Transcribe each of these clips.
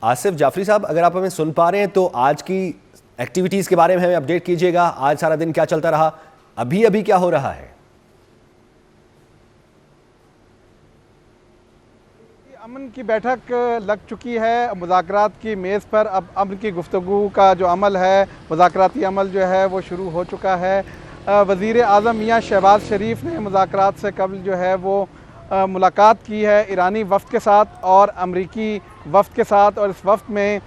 آصف جعفری صاحب، اگر آپ ہمیں سن پا رہے ہیں تو آج کی ایکٹیویٹیز کے بارے میں ہمیں اپڈیٹ کیجیے گا. آج سارا دن کیا چلتا رہا، ابھی کیا ہو رہا ہے؟ امن کی بیٹھک لگ چکی ہے مذاکرات کی میز پر. اب امن کی گفتگو کا جو عمل ہے، مذاکراتی عمل جو ہے وہ شروع ہو چکا ہے. وزیر اعظم میاں شہباز شریف نے مذاکرات سے قبل جو ہے وہ ملاقات کی ہے ایرانی وفد کے ساتھ اور امریکی وفد کے ساتھ، اور اس وفد میں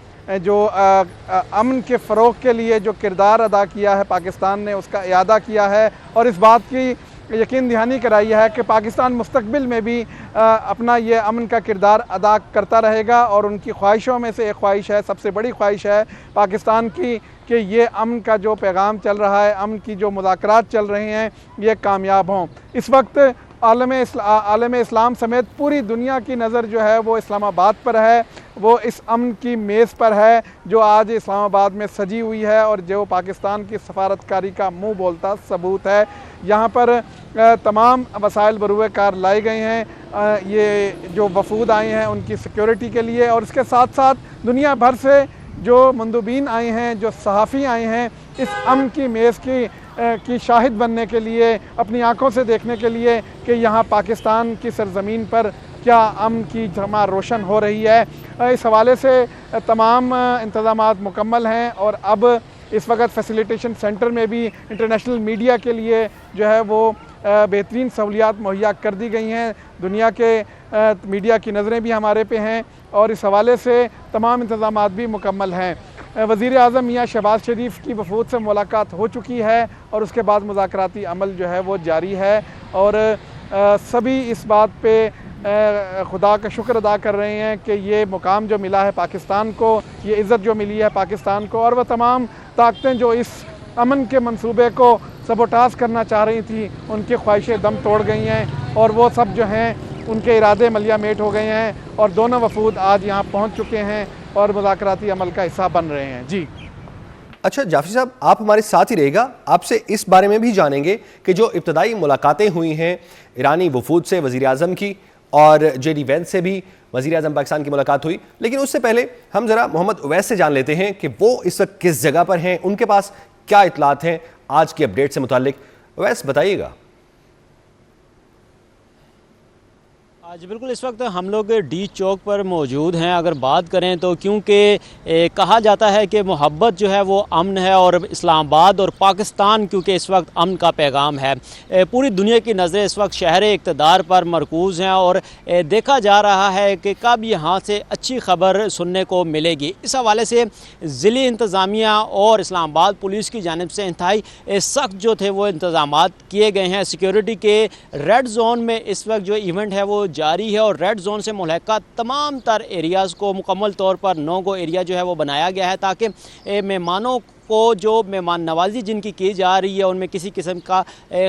جو امن کے فروغ کے لیے جو کردار ادا کیا ہے پاکستان نے، اس کا اعادہ کیا ہے اور اس بات کی یقین دہانی کرائی ہے کہ پاکستان مستقبل میں بھی اپنا یہ امن کا کردار ادا کرتا رہے گا. اور ان کی خواہشوں میں سے ایک خواہش ہے، سب سے بڑی خواہش ہے پاکستان کی، کہ یہ امن کا جو پیغام چل رہا ہے، امن کی جو مذاکرات چل رہے ہیں، یہ کامیاب ہوں. اس وقت عالم اسلام سمیت پوری دنیا کی نظر جو ہے وہ اسلام آباد پر ہے، وہ اس امن کی میز پر ہے جو آج اسلام آباد میں سجی ہوئی ہے اور جو پاکستان کی سفارتکاری کا منہ بولتا ثبوت ہے. یہاں پر تمام وسائل بروئے کار لائے گئے ہیں، یہ جو وفود آئے ہیں ان کی سیکیورٹی کے لیے، اور اس کے ساتھ ساتھ دنیا بھر سے جو مندوبین آئے ہیں، جو صحافی آئے ہیں، اس امن کی میز کی شاہد بننے کے لیے، اپنی آنکھوں سے دیکھنے کے لیے کہ یہاں پاکستان کی سرزمین پر کیا امن کی جھما روشن ہو رہی ہے. اس حوالے سے تمام انتظامات مکمل ہیں اور اب اس وقت فیسیلیٹیشن سینٹر میں بھی انٹرنیشنل میڈیا کے لیے جو ہے وہ بہترین سہولیات مہیا کر دی گئی ہیں. دنیا کے میڈیا کی نظریں بھی ہمارے پہ ہیں اور اس حوالے سے تمام انتظامات بھی مکمل ہیں. وزیر اعظم میاں شہباز شریف کی وفود سے ملاقات ہو چکی ہے اور اس کے بعد مذاکراتی عمل جو ہے وہ جاری ہے، اور سبھی اس بات پہ خدا کا شکر ادا کر رہے ہیں کہ یہ مقام جو ملا ہے پاکستان کو، یہ عزت جو ملی ہے پاکستان کو، اور وہ تمام طاقتیں جو اس امن کے منصوبے کو سبوٹاژ کرنا چاہ رہی تھیں، ان کی خواہشیں دم توڑ گئی ہیں اور وہ سب جو ہیں ان کے ارادے ملیہ میٹ ہو گئے ہیں اور دونوں وفود آج یہاں پہنچ چکے ہیں اور مذاکراتی عمل کا حصہ بن رہے ہیں. جی اچھا جعفری صاحب، آپ ہمارے ساتھ ہی رہے گا، آپ سے اس بارے میں بھی جانیں گے کہ جو ابتدائی ملاقاتیں ہوئی ہیں ایرانی وفود سے وزیر اعظم کی، اور جے ڈی وینس سے بھی وزیر اعظم پاکستان کی ملاقات ہوئی، لیکن اس سے پہلے ہم ذرا محمد اویس سے جان لیتے ہیں کہ وہ اس وقت کس جگہ پر ہیں، ان کے پاس کیا اطلاعات ہیں آج کی اپڈیٹ سے متعلق. اویس بتائیے گا. جی بالکل، اس وقت ہم لوگ ڈی چوک پر موجود ہیں. اگر بات کریں تو کیونکہ کہا جاتا ہے کہ محبت جو ہے وہ امن ہے، اور اسلام آباد اور پاکستان کیونکہ اس وقت امن کا پیغام ہے. پوری دنیا کی نظریں اس وقت شہر اقتدار پر مرکوز ہیں اور دیکھا جا رہا ہے کہ کب یہاں سے اچھی خبر سننے کو ملے گی. اس حوالے سے ضلعی انتظامیہ اور اسلام آباد پولیس کی جانب سے انتہائی سخت جو تھے وہ انتظامات کیے گئے ہیں. سیکیورٹی کے ریڈ زون میں اس وقت جو ایونٹ ہے وہ جاری ہے اور ریڈ زون سے ملحقہ تمام تر ایریاز کو مکمل طور پر نو گو ایریا جو ہے وہ بنایا گیا ہے، تاکہ مہمانوں کو جو مہمان نوازی جن کی جا رہی ہے ان میں کسی قسم کا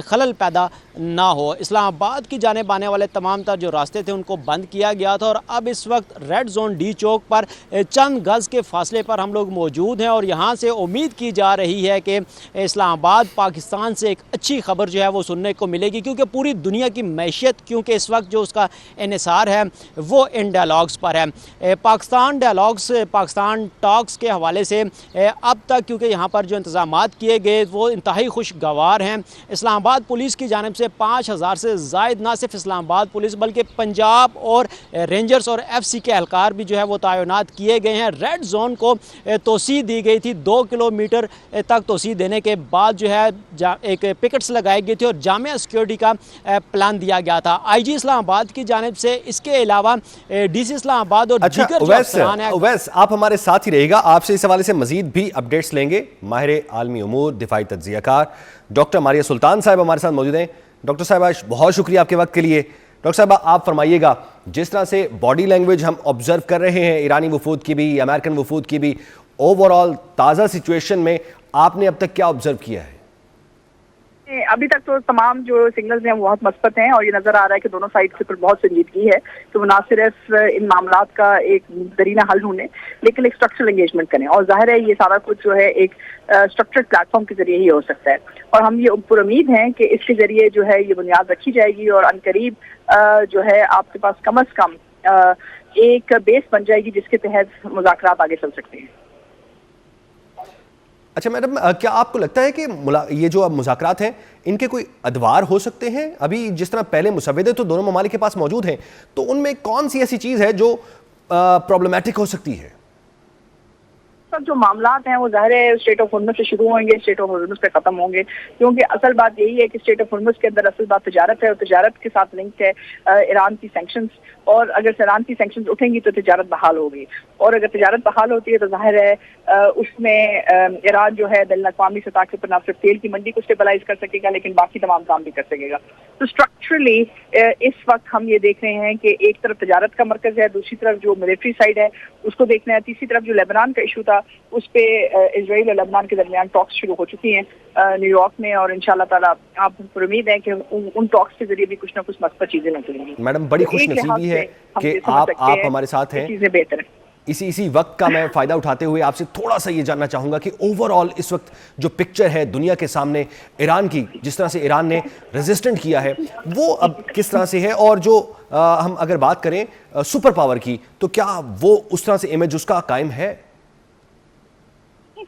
خلل پیدا نہ ہو. اسلام آباد کی جانب آنے والے تمام تر جو راستے تھے ان کو بند کیا گیا تھا، اور اب اس وقت ریڈ زون ڈی چوک پر چند گز کے فاصلے پر ہم لوگ موجود ہیں اور یہاں سے امید کی جا رہی ہے کہ اسلام آباد پاکستان سے ایک اچھی خبر جو ہے وہ سننے کو ملے گی، کیونکہ پوری دنیا کی معیشت کیونکہ اس وقت جو اس کا انحصار ہے وہ ان ڈائلاگز پر ہے. پاکستان ڈائلاگز، پاکستان ٹاکس کے حوالے سے اب تک کیونکہ یہاں پر جو انتظامات کیے گئے وہ انتہائی خوشگوار ہیں. اسلام آباد پولیس کی جانب سے 5000 سے زائد نہ صرف اسلام آباد پولیس بلکہ پنجاب اور رینجرز اور ایف سی کے اہلکار بھی جو ہے وہ تعینات کیے گئے ہیں. ریڈ زون کو توسیع دی گئی تھی، 2 کلومیٹر تک توسیع دینے کے بعد جو ہے ایک پکٹس لگائی گئی تھی اور جامع سیکیورٹی کا پلان دیا گیا تھا. آئی جی اسلام آباد کی جانب سے اس کے علاوہ ڈی سی اسلام آباد اور دیگر جو افسران ہیں. اویس آپ ہمارے ساتھ ہی رہے گا، آپ سے اس حوالے سے مزید بھی اپڈیٹس لیں گے. ماہر عالمی امور، دفاعی تجزیہ کار ڈاکٹر ماریہ سلطان صاحب ہمارے ساتھ موجود ہیں. ڈاکٹر صاحبہ بہت شکریہ آپ کے وقت کے لیے. ڈاکٹر صاحبہ آپ فرمائیے گا، جس طرح سے باڈی لینگویج ہم آبزرو کر رہے ہیں ایرانی وفود کی بھی، امریکن وفود کی بھی، اوور آل تازہ سچویشن میں آپ نے اب تک کیا آبزرو کیا ہے؟ ابھی تک تو تمام جو سگنلز ہیں وہ بہت مثبت ہیں اور یہ نظر آ رہا ہے کہ دونوں سائڈ کے اوپر بہت سنجیدگی ہے کہ وہ نہ صرف ان معاملات کا ایک درینہ حل ڈھونڈیں لیکن ایک اسٹرکچرل انگیجمنٹ کریں، اور ظاہر ہے یہ سارا کچھ جو ہے ایک اسٹرکچرڈ پلیٹ فارم کے ذریعے ہی ہو سکتا ہے. اور ہم یہ پر امید ہیں کہ اس کے ذریعے جو ہے یہ بنیاد رکھی جائے گی اور عنقریب جو ہے آپ کے پاس کم از کم ایک بیس بن جائے گی جس کے تحت مذاکرات آگے چل سکتے ہیں۔ اچھا میڈم، کیا آپ کو لگتا ہے کہ یہ جو اب مذاکرات ہیں ان کے کوئی ادوار ہو سکتے ہیں؟ ابھی جس طرح پہلے مسودے تو دونوں ممالک کے پاس موجود ہیں، تو ان میں کون سی ایسی چیز ہے جو پرابلمٹک ہو سکتی ہے؟ سب جو معاملات ہیں وہ ظاہر ہے اسٹیٹ آف ہرمز سے شروع ہوں گے، اسٹیٹ آف ہرمز پہ ختم ہوں گے، کیونکہ اصل بات یہی ہے کہ اسٹیٹ آف ہرمز کے اندر اصل بات تجارت ہے، اور تجارت کے ساتھ لنک ہے ایران کی سینکشنز، اور اگر ایران کی سینکشنز اٹھیں گی تو تجارت بحال ہوگی، اور اگر تجارت بحال ہوتی ہے تو ظاہر ہے اس میں ایران جو ہے بین الاقوامی سطح کے اوپر نہ صرف تیل کی منڈی کو اسٹیبلائز کر سکے گا لیکن باقی تمام کام بھی کر سکے گا۔ تو اسٹرکچرلی اس وقت ہم یہ دیکھ رہے ہیں کہ ایک طرف تجارت کا مرکز ہے، دوسری طرف جو ملٹری سائڈ ہے اس کو دیکھنا ہے، تیسری طرف جو لیبنان کا ایشو تھا اس پہ اسرائیل اور لبنان کے درمیان ٹاکس شروع ہو چکی ہیں نیو یارک میں، اور انشاءاللہ تعالیٰ آپ پر امید ہے کہ ان ٹاکس کے ذریعے بھی کچھ نہ کچھ مثبت چیزیں نکلیں گی۔ میڈم بڑی خوش نصیبی ہے کہ آپ ہمارے ساتھ ہیں، چیزیں بہتر ہیں۔ اسی وقت کا میں فائدہ اٹھاتے ہوئے آپ سے تھوڑا سا یہ جاننا چاہوں گا کہ اوور آل اس وقت جو پکچر ہے دنیا کے سامنے ایران کی، جس طرح سے ایران نے ریزسٹنٹ کیا ہے وہ اب کس طرح سے ہے، اور جو ہم اگر بات کریں سپر پاور کی تو کیا وہ اس طرح سے امیج اس کا قائم ہے؟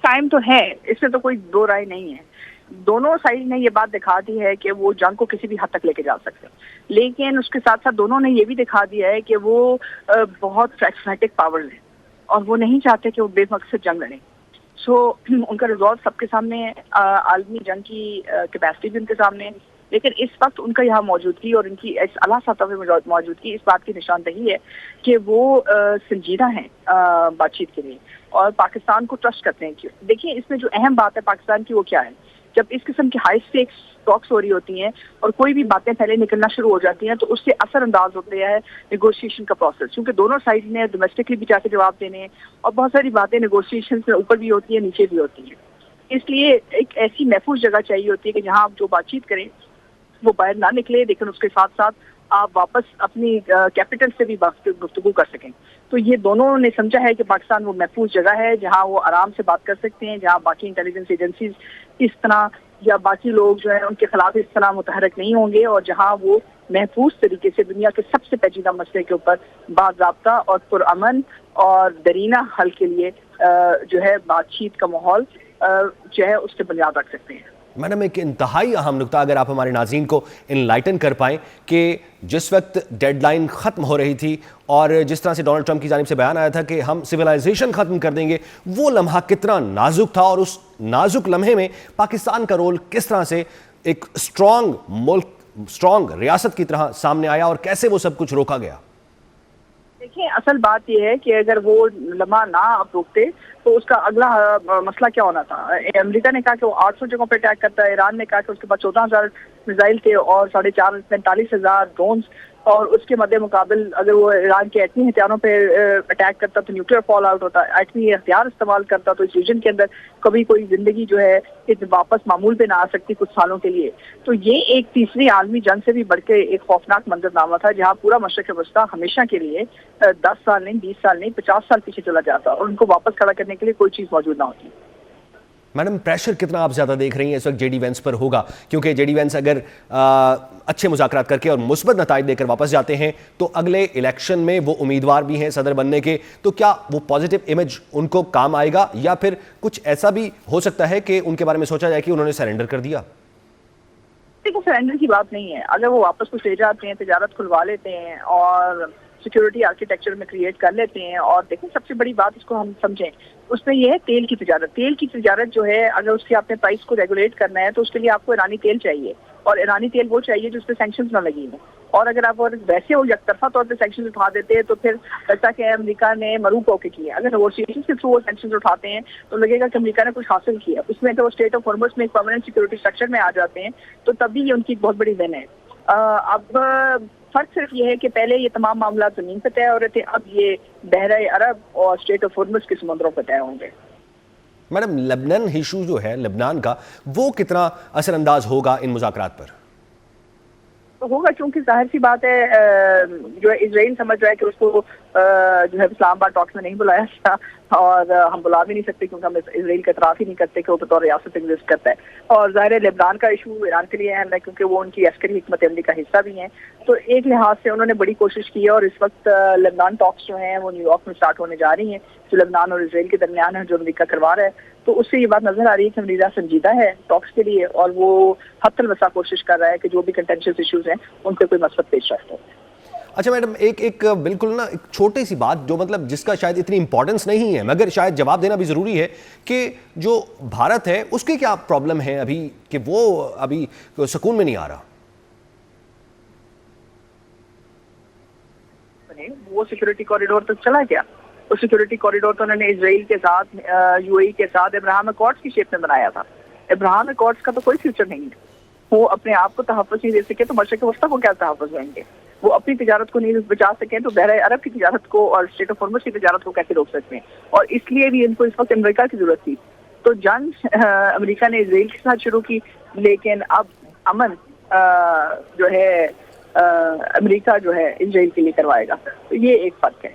قائم تو ہے، اس میں تو کوئی دو رائے نہیں ہے۔ دونوں سائڈ نے یہ بات دکھا دی ہے کہ وہ جنگ کو کسی بھی حد تک لے کے جا سکتے ہیں، لیکن اس کے ساتھ ساتھ دونوں نے یہ بھی دکھا دیا ہے کہ وہ بہت فریگمیٹک پاورز ہیں اور وہ نہیں چاہتے کہ وہ بے مقصد جنگ لڑیں۔ سو ان کا ریزولو سب کے سامنے ہے، عالمی جنگ کی کیپیسٹی بھی ان کے سامنے ہے، لیکن اس وقت ان کا یہاں موجودگی اور ان کی اس اعلیٰ سطح پہ موجودگی اس بات کی نشاندہی ہے کہ وہ سنجیدہ ہیں بات چیت کے لیے اور پاکستان کو ٹرسٹ کرتے ہیں۔ دیکھیں اس میں جو اہم بات ہے پاکستان کی وہ کیا ہے، جب اس قسم کی ہائی سٹیکس ٹاکس ہو رہی ہوتی ہیں اور کوئی بھی باتیں پہلے نکلنا شروع ہو جاتی ہیں تو اس سے اثر انداز ہوتے ہیں نیگوشیشن کا پروسیس، کیونکہ دونوں سائڈ نے ڈومیسٹکلی بھی جا کے جواب دینے ہیں اور بہت ساری باتیں نیگوشیشن سے اوپر بھی ہوتی ہیں نیچے بھی ہوتی ہیں۔ اس لیے ایک ایسی محفوظ جگہ چاہیے ہوتی ہے کہ جہاں آپ جو بات چیت کریں وہ باہر نہ نکلے، لیکن اس کے ساتھ ساتھ آپ واپس اپنی کیپٹل سے بھی گفتگو کر سکیں۔ تو یہ دونوں نے سمجھا ہے کہ پاکستان وہ محفوظ جگہ ہے جہاں وہ آرام سے بات کر سکتے ہیں، جہاں باقی انٹیلیجنس ایجنسیز اس طرح یا باقی لوگ جو ہیں ان کے خلاف اس طرح متحرک نہیں ہوں گے، اور جہاں وہ محفوظ طریقے سے دنیا کے سب سے پیچیدہ مسئلے کے اوپر باضابطہ اور پرامن اور درینہ حل کے لیے جو ہے بات چیت کا ماحول جو ہے اس کی بنیاد رکھ سکتے ہیں۔ میڈم ایک انتہائی اہم نکتہ اگر آپ ہمارے ناظرین کو انلائٹن کر پائیں کہ جس وقت ڈیڈ لائن ختم ہو رہی تھی اور جس طرح سے ڈونلڈ ٹرمپ کی جانب سے بیان آیا تھا کہ ہم سویلائزیشن ختم کر دیں گے، وہ لمحہ کتنا نازک تھا اور اس نازک لمحے میں پاکستان کا رول کس طرح سے ایک اسٹرانگ ملک، اسٹرانگ ریاست کی طرح سامنے آیا اور کیسے وہ سب کچھ روکا گیا؟ دیکھیں اصل بات یہ ہے کہ اگر وہ لمحہ نہ آپ روکتے تو اس کا اگلا مسئلہ کیا ہونا تھا۔ امریکہ نے کہا کہ وہ 800 جگہوں پہ اٹیک کرتا ہے، ایران نے کہا کہ اس کے پاس 14,000 میزائل تھے اور 45,000 ڈرونز، اور اس کے مد مقابل اگر وہ ایران کے ایٹمی ہتھیاروں پہ اٹیک کرتا تو نیوکلیئر فال آؤٹ ہوتا، ایٹمی ہتھیار استعمال کرتا تو اس ریجن کے اندر کبھی کوئی زندگی جو ہے واپس معمول پہ نہ آ سکتی کچھ سالوں کے لیے۔ تو یہ ایک تیسری عالمی جنگ سے بھی بڑھ کے ایک خوفناک منظرنامہ تھا جہاں پورا مشرق وسطیٰ ہمیشہ کے لیے 10 سال نہیں، 20 سال نہیں، 50 سال پیچھے چلا جاتا اور ان کو واپس کھڑا کرنے کے لیے کوئی چیز موجود نہ ہوتی۔ میڈم پریشر کتنا آپ زیادہ دیکھ رہی ہیں اس وقت جے ڈی وینس پر ہوگا؟ کیونکہ جے ڈی وینس اگر اچھے مذاکرات کر کے اور مثبت نتائج دے کر واپس جاتے ہیں تو اگلے الیکشن میں وہ امیدوار بھی ہیں صدر بننے کے، تو کیا وہ پازیٹیو امیج ان کو کام آئے گا یا پھر کچھ ایسا بھی ہو سکتا ہے کہ ان کے بارے میں سوچا جائے کہ انہوں نے سرنڈر کر دیا؟ دیکھو سرنڈر کی بات نہیں ہے، اگر وہ واپس کچھ لے جاتے ہیں، تجارت کھلوا لیتے ہیں اور سیکیورٹی آرکیٹیکچر میں کریٹ کر لیتے ہیں، اور دیکھیں سب سے بڑی بات اس کو ہم سمجھیں اس میں یہ ہے تیل کی تجارت۔ تیل کی تجارت جو ہے اگر اس کی آپ نے پرائس کو ریگولیٹ کرنا ہے تو اس کے لیے آپ کو ایرانی تیل چاہیے، اور ایرانی تیل وہ چاہیے جو اس پہ سینکشنز نہ لگی ہوں، اور اگر آپ ویسے وہ یک طرفہ طور پہ سینکشنز اٹھا دیتے ہیں تو پھر لگتا کہ امریکہ نے مروب ہو کے کیا۔ اگر نیگوشیشن کے تھرو وہ سینکشنز اٹھاتے ہیں تو لگے گا کہ امریکہ نے کچھ حاصل کیا، اس میں تو وہ اسٹیٹ آف ہرمز میں ایک پرماننٹ سیکورٹی اسٹرکچر میں آ جاتے ہیں، تو تب بھی یہ ان کی بہت بڑی ون ہے۔ اب فرق صرف یہ ہے کہ پہلے یہ تمام معاملات زمین پہ طے ہو رہے تھے، اب یہ بحیرہ عرب اور اسٹیٹ آف ہرمز کے سمندروں پہ طے ہوں گے۔ میڈم لبنان ایشو جو ہے لبنان کا، وہ کتنا اثر انداز ہوگا ان مذاکرات پر؟ تو ہوگا، کیونکہ ظاہر سی بات ہے جو ہے اسرائیل سمجھ رہا ہے کہ اس کو جو ہے اسلام آباد ٹاکس میں نہیں بلایا تھا، اور ہم بلا بھی نہیں سکتے کیونکہ ہم اسرائیل کا اعتراف ہی نہیں کرتے کہ وہ بطور ریاست ایگزسٹ کرتا ہے، اور ظاہر ہے لبنان کا ایشو ایران کے لیے اہم ہے کیونکہ وہ ان کی عسکری حکمت عملی کا حصہ بھی ہیں، تو ایک لحاظ سے انہوں نے بڑی کوشش کی ہے، اور اس وقت لبنان ٹاکس جو ہیں وہ نیو یارک میں سٹارٹ ہونے جا رہی ہیں، جو لبنان اور اسرائیل کے درمیان ہے، جو امریکہ کروا رہا ہے. تو اس سے یہ بات نظر آ رہی ہے کہ امریکہ سنجیدہ ہے ٹاکس کے لیے، اور وہ حتی الوسع کوشش کر رہا ہے کہ جو بھی کنٹینشس ایشوز ہیں ان پہ کوئی مثبت پیش رفت ہو. اچھا میڈم، ایک بالکل نا ایک چھوٹی سی بات جو مطلب جس کا شاید اتنی امپورٹنس نہیں ہے مگر شاید جواب دینا بھی ضروری ہے، کہ جو بھارت ہے اس کے کیا پرابلم ہے ابھی کہ وہ ابھی سکون میں نہیں آ رہا؟ وہ سیکورٹی کوریڈور تک چلا گیا. وہ سیکورٹی کوریڈور تو انہوں نے اسرائیل کے ساتھ یو اے ای کے ساتھ ابراہیم اکارڈز کی شیپ میں بنایا تھا. ابراہیم اکارڈز کا تو کوئی فیوچر نہیں ہے. وہ اپنے آپ کو تحفظ نہیں دے سکے تو مشرق وسطیٰ کو کیا تحفظ دیں گے؟ وہ اپنی تجارت کو نہیں بچا سکیں تو بحرۂ عرب کی تجارت کو اور اسٹریٹ آف ہارمز کی تجارت کو کیسے روک سکتے ہیں؟ اور اس لیے بھی ان کو اس وقت امریکہ کی ضرورت تھی. تو جنگ امریکہ نے اسرائیل کے ساتھ شروع کی، لیکن اب امن جو ہے امریکہ جو ہے اسرائیل کے لیے کروائے گا. تو یہ ایک فرق ہے.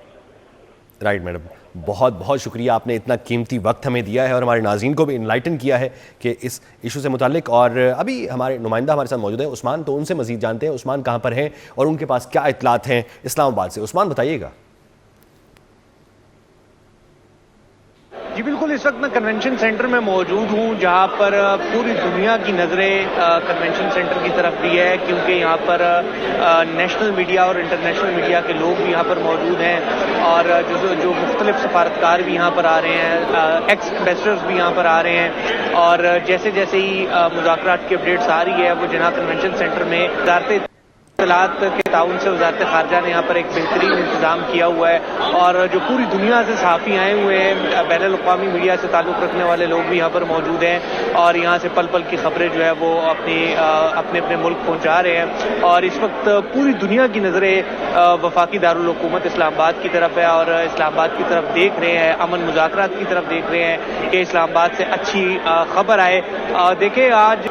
رائٹ میڈم، بہت بہت شکریہ، آپ نے اتنا قیمتی وقت ہمیں دیا ہے اور ہمارے ناظرین کو بھی انلائٹن کیا ہے کہ اس ایشو سے متعلق. اور ابھی ہمارے نمائندہ ہمارے ساتھ موجود ہیں عثمان، تو ان سے مزید جانتے ہیں عثمان کہاں پر ہیں اور ان کے پاس کیا اطلاعات ہیں اسلام آباد سے. عثمان بتائیے گا. جی بالکل، اس وقت میں کنونشن سینٹر میں موجود ہوں جہاں پر پوری دنیا کی نظریں کنونشن سینٹر کی طرف بھی ہے، کیونکہ یہاں پر نیشنل میڈیا اور انٹرنیشنل میڈیا کے لوگ بھی یہاں پر موجود ہیں، اور جو مختلف سفارتکار بھی یہاں پر آ رہے ہیں، ایکس ایمبیسڈرز بھی یہاں پر آ رہے ہیں. اور جیسے جیسے ہی مذاکرات کی اپڈیٹس آ رہی ہے وہ جناح کنونشن سینٹر میں وزارت اطلاعات کے تعاون سے وزارت خارجہ نے یہاں پر ایک بہترین انتظام کیا ہوا ہے، اور جو پوری دنیا سے صحافی آئے ہوئے ہیں، بین الاقوامی میڈیا سے تعلق رکھنے والے لوگ بھی یہاں پر موجود ہیں، اور یہاں سے پل پل کی خبریں جو ہے وہ اپنے ملک پہنچا رہے ہیں. اور اس وقت پوری دنیا کی نظریں وفاقی دارالحکومت اسلام آباد کی طرف ہے، اور اسلام آباد کی طرف دیکھ رہے ہیں، امن مذاکرات کی طرف دیکھ رہے ہیں کہ اسلام آباد سے اچھی خبر آئے. دیکھیں آج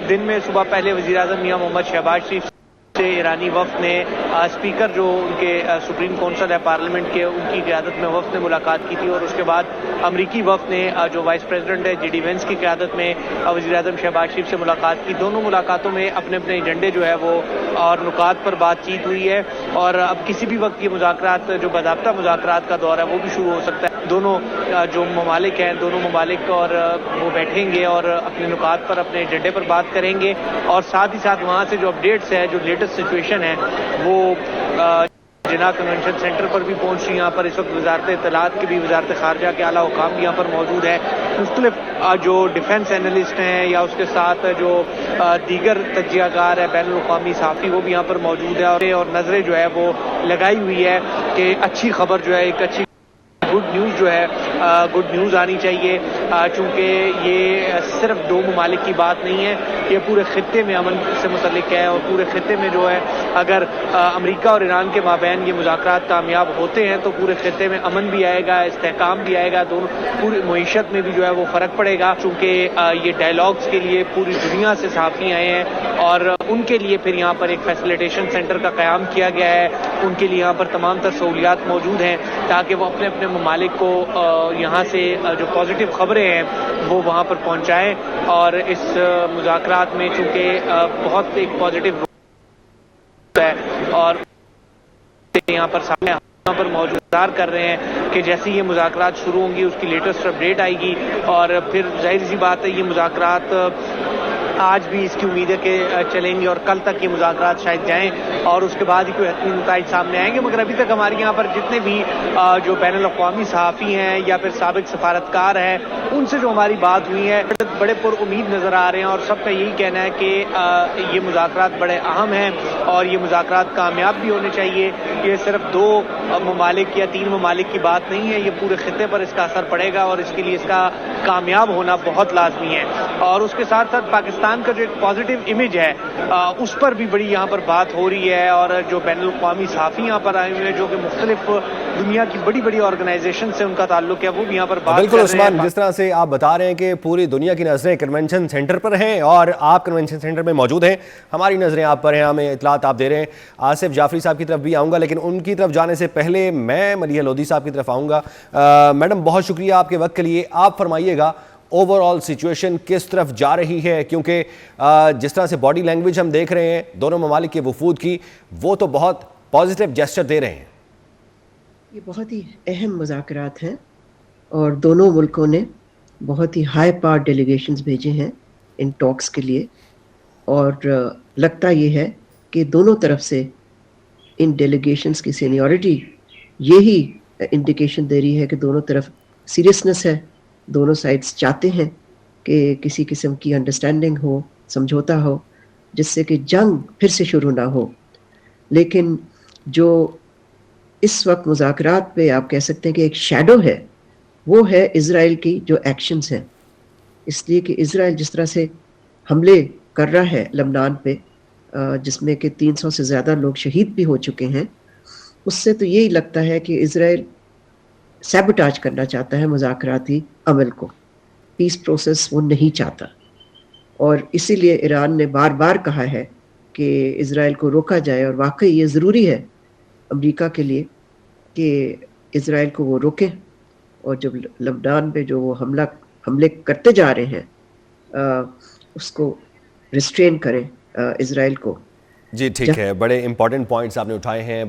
دن میں صبح پہلے وزیر اعظم میاں محمد شہباز شریف سے ایرانی وفد نے اسپیکر جو ان کے سپریم کونسل ہے پارلیمنٹ کے، ان کی قیادت میں وفد نے ملاقات کی تھی، اور اس کے بعد امریکی وفد نے جو وائس پریزیڈنٹ ہے جے ڈی وینس کی قیادت میں وزیر اعظم شہباز شریف سے ملاقات کی. دونوں ملاقاتوں میں اپنے اپنے ایجنڈے جو ہے وہ اور نکات پر بات چیت ہوئی ہے، اور اب کسی بھی وقت یہ مذاکرات جو باضابطہ مذاکرات کا دور ہے وہ بھی شروع ہو سکتا ہے. دونوں جو ممالک ہیں، دونوں ممالک اور وہ بیٹھیں گے اور اپنے نکات پر اپنے ایجنڈے پر بات کریں گے، اور ساتھ ہی ساتھ وہاں سے جو اپڈیٹس ہے، جو لیٹسٹ سچویشن ہے وہ جناح کنونشن سینٹر پر بھی پہنچ رہی. یہاں پر اس وقت وزارت اطلاعات کی بھی، وزارت خارجہ کے اعلیٰ حکام بھی یہاں پر موجود ہیں، مختلف جو ڈیفنس اینالسٹ ہیں یا اس کے ساتھ جو دیگر تجزیہ کار ہے، بین الاقوامی صحافی، وہ بھی یہاں پر موجود ہے، اور نظریں جو ہے وہ لگائی ہوئی ہے کہ اچھی خبر جو ہے، ایک اچھی گڈ نیوز جو ہے، گڈ نیوز آنی چاہیے، چونکہ یہ صرف دو ممالک کی بات نہیں ہے، یہ پورے خطے میں امن سے متعلق ہے، اور پورے خطے میں جو ہے اگر امریکہ اور ایران کے مابین یہ مذاکرات کامیاب ہوتے ہیں تو پورے خطے میں امن بھی آئے گا، استحکام بھی آئے گا، دونوں پوری معیشت میں بھی جو ہے وہ فرق پڑے گا، چونکہ یہ ڈائیلاگس کے لیے پوری دنیا سے صحافی آئے ہیں، اور ان کے لیے پھر یہاں پر ایک فیسیلیٹیشن سینٹر کا قیام کیا گیا ہے. ان کے لیے یہاں پر تمام تر سہولیات موجود ہیں تاکہ وہ اپنے اپنے ممالک کو یہاں سے جو پازیٹیو خبریں ہیں وہ وہاں پر پہنچائیں. اور اس مذاکرات میں چونکہ بہت ایک پازیٹیو ہے، اور یہاں پر سامنے یہاں پر موجود کر رہے ہیں کہ جیسے یہ مذاکرات شروع ہوں گی اس کی لیٹسٹ اپڈیٹ آئے گی، اور پھر ظاہر سی بات ہے یہ مذاکرات آج بھی اس کی امید ہے کہ چلیں گے، اور کل تک یہ مذاکرات شاید جائیں اور اس کے بعد ہی کوئی حتمی نتائج سامنے آئیں گے. مگر ابھی تک ہمارے یہاں پر جتنے بھی جو بین الاقوامی صحافی ہیں یا پھر سابق سفارتکار ہیں، ان سے جو ہماری بات ہوئی ہے بڑے پر امید نظر آ رہے ہیں، اور سب کا یہی کہنا ہے کہ یہ مذاکرات بڑے اہم ہیں اور یہ مذاکرات کامیاب بھی ہونے چاہیے. یہ صرف دو ممالک یا تین ممالک کی بات نہیں ہے، یہ پورے خطے پر اس کا اثر پڑے گا، اور اس کے لیے اس کا کامیاب ہونا بہت لازمی ہے. اور اس کے ساتھ ساتھ پاکستان کا جو ایک پازیٹیو امیج ہے اس پر بھی بڑی یہاں پر بات ہو رہی ہے، اور جو بین الاقوامی صحافی یہاں پر آئے ہوئے ہیں جو کہ مختلف دنیا کی بڑی بڑی آرگنائزیشن سے ان کا تعلق ہے، وہ بھی یہاں پر بات بالکل. عثمان، جس طرح سے آپ بتا رہے ہیں کہ پوری دنیا کی نظریں کنونشن سینٹر پر ہیں اور آپ کنونشن سینٹر میں موجود ہیں، ہماری نظریں آپ پر ہیں، ہمیں اطلاعات آپ دے رہے ہیں. آصف جعفری صاحب کی طرف بھی آؤں گا، لیکن ان کی طرف جانے سے پہلے میں ملیحہ لودھی صاحب کی طرف آؤں گا. میڈم بہت شکریہ آپ کے وقت کے لیے. آپ فرمائیے گا اوور آل سچویشن کس طرف جا رہی ہے؟ کیونکہ جس طرح سے باڈی لینگویج ہم دیکھ رہے ہیں دونوں ممالک کے وفود کی، وہ تو بہت پازیٹیو جیسچر دے رہے ہیں. یہ بہت ہی اہم مذاکرات ہیں اور دونوں ملکوں نے بہت ہی ہائی پاور ڈیلیگیشنز بھیجے ہیں ان ٹاکس کے لیے، اور لگتا یہ ہے کہ دونوں طرف سے ان ڈیلیگیشنز کی سینیورٹی یہی انڈیکیشن دے رہی ہے کہ دونوں طرف سیریسنس ہے، دونوں سائڈز چاہتے ہیں کہ کسی قسم کی انڈرسٹینڈنگ ہو، سمجھوتا ہو، جس سے کہ جنگ پھر سے شروع نہ ہو. لیکن جو اس وقت مذاکرات پہ آپ کہہ سکتے ہیں کہ ایک شیڈو ہے، وہ ہے اسرائیل کی جو ایکشنز ہیں. اس لیے کہ اسرائیل جس طرح سے حملے کر رہا ہے لبنان پہ، جس میں کہ 300 سے زیادہ لوگ شہید بھی ہو چکے ہیں، اس سے تو یہی لگتا ہے کہ اسرائیل سیبوٹاج کرنا چاہتا ہے مذاکراتی عمل کو، پیس پروسیس وہ نہیں چاہتا. اور اسی لیے ایران نے بار بار کہا ہے کہ اسرائیل کو روکا جائے، اور واقعی یہ ضروری ہے امریکہ کے لیے کہ اسرائیل کو وہ روکیں، اور جب لبنان پہ جو وہ حملے کرتے جا رہے ہیں اس کو ریسٹرین کریں اسرائیل کو. جی ٹھیک ہے، بڑے امپورٹنٹ پوائنٹس آپ نے اٹھائے ہیں.